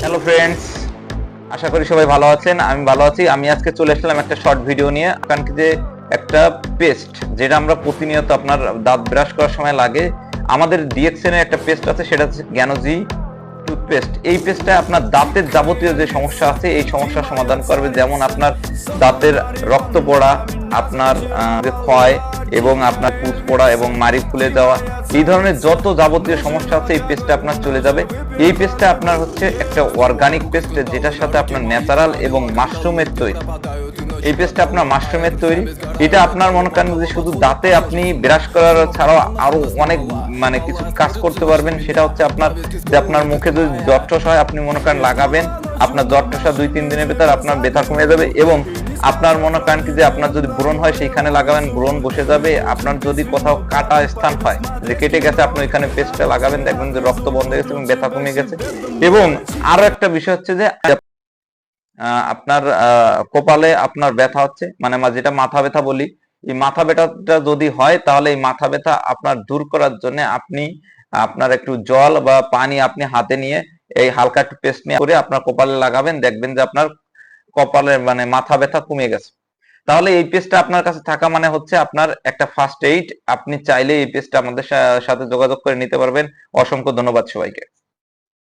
Hello friends, আশা করি সবাই ভালো আছেন। আমি ভালো আছি। আমি আজকে চলে আসলাম একটা শর্ট ভিডিও নিয়ে। কারণ যে একটা পেস্ট যেটা আমরা প্রতিনিয়ত আপনার দাঁত ব্রাশ করার সময় লাগে, আমাদের ডিএক্সএন এর একটা পেস্ট আছে, সেটা হচ্ছে জ্ঞানজি টুথপেস্ট। এই পেস্টটা আপনার দাঁতের যাবতীয় যে সমস্যা আছে এই সমস্যার সমাধান করবে। যেমন আপনার দাঁতের রক্ত পড়া, আপনার ক্ষয় এবং আপনার পুঁজ পড়া এবং মাড়ি ফুলে যাওয়া, এই ধরনের যত যাবতীয় সমস্যা আছে এই পেস্টটা আপনার চলে যাবে। এই পেস্টটা আপনার হচ্ছে একটা অর্গানিক পেস্ট, যেটার সাথে আপনার ন্যাচারাল এবং মাশরুমের তৈরি। এই পেস্টটা আপনার মাশরুমের তৈরি। এটা আপনার মনে করেন যে শুধু দাঁতে আপনি ব্রাশ করার ছাড়াও আরো অনেক কিছু কাজ করতে পারবেন। সেটা হচ্ছে আপনার যে আপনার মুখে যদি জ্বর টস হয়, আপনি মনে করেন লাগাবেন, আপনার জ্বর টসা 2-3 দিনের ভিতর আপনার ব্যথা কমে যাবে। এবং আপনার মনে করেন যে আপনার যদি ব্রণ হয় সেইখানে লাগাবেন, ব্রণ বসে যাবে। আপনার যদি কোথাও কাটা স্থান হয়, যে কেটে গেছে, আপনি ওইখানে পেস্টটা লাগাবেন, দেখবেন যে রক্ত বন্ধ হয়ে গেছে এবং ব্যথা কমে গেছে। এবং আরো একটা বিষয় হচ্ছে যে আপনার কপালে আপনার ব্যথা হচ্ছে, মানে যেটা মাথা ব্যথা বলি, এই মাথা ব্যথাটা যদি হয়, তাহলে এই মাথা ব্যথা আপনার দূর করার জন্য আপনি আপনার একটু জল বা পানি আপনি হাতে নিয়ে এই হালকা একটু পেস্ট নিয়ে করে আপনার কপালে লাগাবেন, দেখবেন যে আপনার কপালে মাথা ব্যথা কমে গেছে। তাহলে এই পেস্টটা আপনার কাছে থাকা মানে হচ্ছে আপনার একটা ফার্স্ট এইড। আপনি চাইলে এই পেস্টটা আমাদের সাথে যোগাযোগ করে নিতে পারবেন। অসংখ্য ধন্যবাদ সবাইকে।